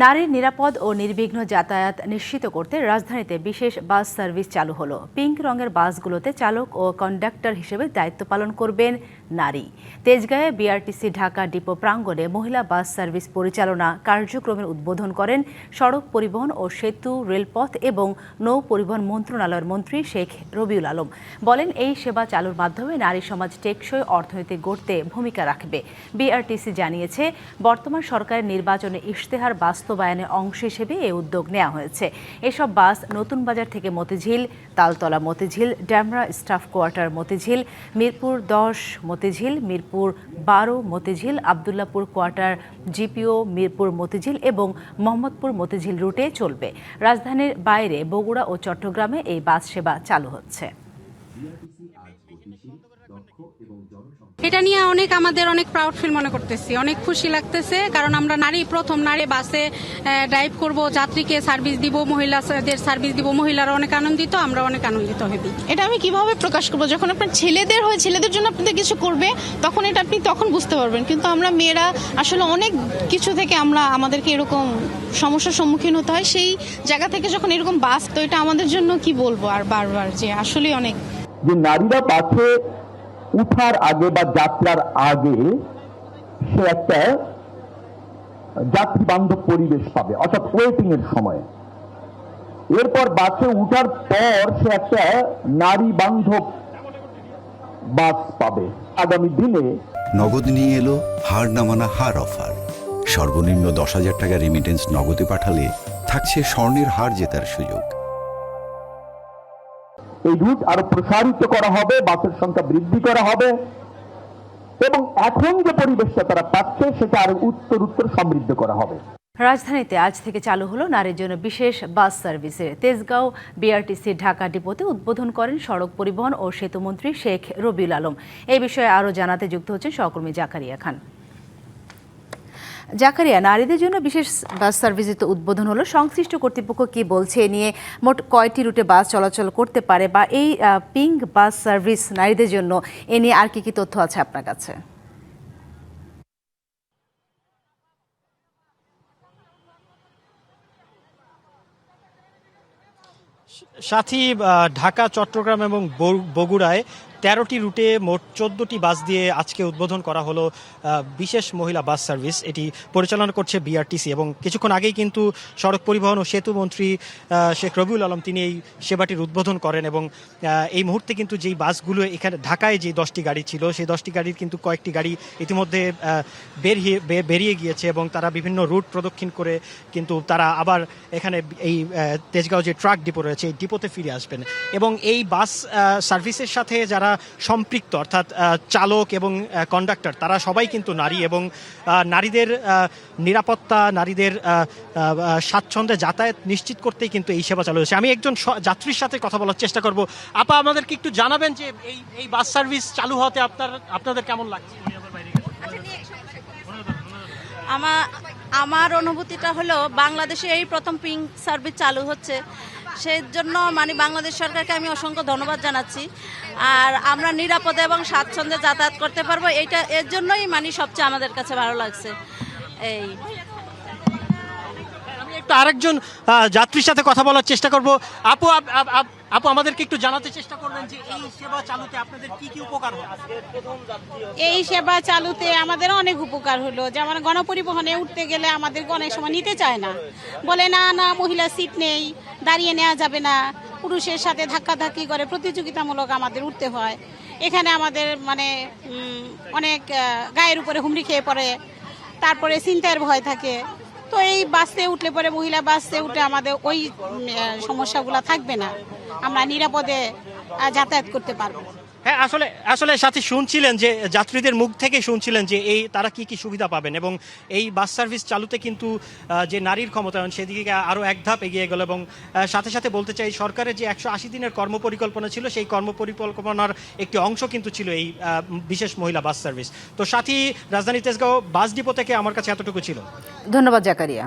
নারীর নিরাপদ ও নির্বিঘ্ন যাতায়াত নিশ্চিত করতে রাজধানীতে বিশেষ বাস সার্ভিস চালু হলো। পিঙ্ক রঙের বাসগুলোতে চালক ও কন্ডাক্টর হিসেবে দায়িত্ব পালন করবেন নারী। তেজগাঁয়ে বিআরটিসি ঢাকা ডিপো প্রাঙ্গণে মহিলা বাস সার্ভিস পরিচালনা কার্যক্রমের উদ্বোধন করেন সড়ক পরিবহন ও সেতু, রেলপথ এবং নৌ পরিবহন মন্ত্রণালয়ের মন্ত্রী শেখ রবিউল আলম। বলেন, এই সেবা চালুর মাধ্যমে নারী সমাজ টেকসই অর্থনীতি গড়তে ভূমিকা রাখবে। বিআরটিসি জানিয়েছে, বর্তমান সরকারের নির্বাচনে ইশতেহার বাস্তবায়নের অংশ হিসেবে এই উদ্যোগ নেওয়া হয়েছে। এসব বাস নতুন বাজার থেকে Motijheel, Taltala Motijheel, Demra staff quarter Motijheel, Mirpur 10 Motijheel, Mirpur 12 Motijheel, Abdullahpur quarter GPO, Mirpur Motijheel এবং মোহাম্মদপুর মতিঝিল রুটে চলবে। রাজধানীর বাইরে বগুড়া ও চট্টগ্রামে এই বাস সেবা চালু হচ্ছে। এটা নিয়ে আমাদের অনেক প্রাউড ফিল মনে করতেছি, অনেক খুশি লাগতেছে, কারণ আমরা প্রথম নারী বাসে ড্রাইভ করব, যাত্রীকে সার্ভিস দিব, মহিলাদের সার্ভিস দিব। মহিলারা অনেক আনন্দিত, আমরা অনেক আনন্দিত হবি। এটা আমি কিভাবে প্রকাশ করবো? যখন আপনার ছেলেদের হয়, ছেলেদের জন্য আপনাদের কিছু করবে, তখন এটা আপনি তখন বুঝতে পারবেন। কিন্তু আমরা মেয়েরা আসলে অনেক কিছু থেকে আমাদেরকে এরকম সমস্যার সম্মুখীন হতে হয়। সেই জায়গা থেকে যখন এরকম বাস, তো এটা আমাদের জন্য কি বলবো আর বারবার যে আসলে অনেক, যে নারীরা বাসে উঠার আগে বা যাত্রার আগে সে একটা যাত্রী বান্ধব পরিবেশ পাবে, অর্থাৎ ওয়েটিং এর সময়। এরপর বাসে উঠার পর সে একটা নারী বান্ধব বাস পাবে। আগামী দিনে নগদ নিয়ে এলো হার না মানা হার অফার। সর্বনিম্ন 10,000 টাকা রেমিটেন্স নগদে পাঠালে থাকছে স্বর্ণের হার জেতার সুযোগ। এই রুট আরো প্রসারিত করা হবে, বাসের সংখ্যা বৃদ্ধি করা হবে এবং এখন যে পরিবেশটা তারা পাচ্ছে সেটা আরো উত্তর সমৃদ্ধ করা হবে। রাজধানীতে আজ থেকে চালু হলো নারীর জন্য বিশেষ বাস সার্ভিসের। তেজগাঁও বিআরটিসি ঢাকা ডিপোতে উদ্বোধন করেন সড়ক পরিবহন ও সেতুমন্ত্রী শেখ রবিউল আলম। এই বিষয়ে আরও জানাতে যুক্ত হচ্ছেন সহকর্মী জাকারিয়া খান। জাকারিয়া, নারীদের জন্য বিশেষ বাস সার্ভিসের তো উদ্বোধন হলো, সংশ্লিষ্ট কর্তৃপক্ষ কি বলছে এ নিয়ে? মোট কয়টি রুটে বাস চলাচল করতে পারে, বা এই পিঙ্ক বাস সার্ভিস নারীদের জন্য এ নিয়ে আর কি তথ্য আছে আপনার কাছে? সাথী, ঢাকা, চট্টগ্রাম এবং বগুড়ায় 13টি রুটে মোট 14টি বাস দিয়ে আজকে উদ্বোধন করা হলো বিশেষ মহিলা বাস সার্ভিস। এটি পরিচালনা করছে বিআরটিসি এবং কিছুক্ষণ আগেই কিন্তু সড়ক পরিবহন ও সেতু মন্ত্রী শেখ রবিউল আলম তিনি এই সেবাটির উদ্বোধন করেন এবং এই মুহূর্তে কিন্তু যেই বাসগুলো এখানে ঢাকায় যে 10টি গাড়ি ছিল, সেই 10টি গাড়ির কিন্তু কয়েকটি গাড়ি ইতিমধ্যে বেরিয়ে গিয়েছে এবং তারা বিভিন্ন রুট প্রদক্ষিণ করে কিন্তু তারা আবার এখানে এই তেজগাঁও যে ট্রাক ডিপো রয়েছে এই ডিপোতে ফিরে আসবেন। এবং এই বাস সার্ভিসের সাথে যারা সম্পৃক্ত, অর্থাৎ চালক এবং কন্ডাক্টর, তারা সবাই কিন্তু নারী এবং নারীদের নিরাপত্তা, নারীদের স্বাচ্ছন্দ্যে যাতায়াত নিশ্চিত করতেই কিন্তু এই সেবা চালু হয়েছে। আমি একজন যাত্রীর সাথে কথা বলার চেষ্টা করব। আপা, আমাদেরকে একটু জানাবেন যে এই বাস সার্ভিস চালু হতে আপনাদের কেমন লাগছে? আমার অনুভূতিটা হলো, বাংলাদেশে এই প্রথম পিঙ্ক সার্ভিস চালু হচ্ছে, সেই জন্য বাংলাদেশ সরকারকে আমি অসংখ্য ধন্যবাদ জানাচ্ছি। আর আমরা নিরাপদে এবং স্বাচ্ছন্দ্যে যাতায়াত করতে পারবো, এর জন্যই সবচেয়ে আমাদের কাছে ভালো লাগছে। এই আমি একটু আরেকজন যাত্রীর সাথে কথা বলার চেষ্টা করব। আপু, আমাদেরকে একটু জানাতে চেষ্টা করবেন যে এই সেবা চালুতে আপনাদের কি কি উপকার হয়? এই সেবা চালুতে আমাদের অনেক উপকার হলো। যেমন গণপরিবহনে উঠতে গেলে আমাদেরকে অনেক সময় নিতে চায় না, বলে না মহিলা সিট নেই, দাঁড়িয়ে নেওয়া যাবে না, পুরুষের সাথে ধাক্কাধাক্কি করে প্রতিযোগিতামূলক আমাদের উঠতে হয়। এখানে আমাদের অনেক গায়ের উপরে হুমড়ি খেয়ে পড়ে, তারপরে ছিনতাইয়ের ভয় থাকে। তো এই বাসে উঠলে পরে, মহিলা বাসে উঠে আমাদের ওই সমস্যাগুলো থাকবে না, আমরা নিরাপদে যাতায়াত করতে পারবো। হ্যাঁ, আসলে সাথী শুনছিলেন যে যাত্রীদের মুখ থেকে শুনছিলেন যে তারা কি কি সুবিধা পাবেন এবং এই বাস সার্ভিস চালুতে কিন্তু যে নারীর ক্ষমতায়ন সেদিকে আরও এক ধাপ এগিয়ে গেল। এবং সাথে সাথে বলতে চাই, সরকারের যে 180 দিনের কর্মপরিকল্পনা ছিল, সেই কর্মপরিকল্পনার একটি অংশ কিন্তু ছিল এই বিশেষ মহিলা বাস সার্ভিস। তো সাথী, রাজধানী তেজগাঁও বাস ডিপো থেকে আমার কাছে এতটুকু ছিল। ধন্যবাদ জাকারিয়া।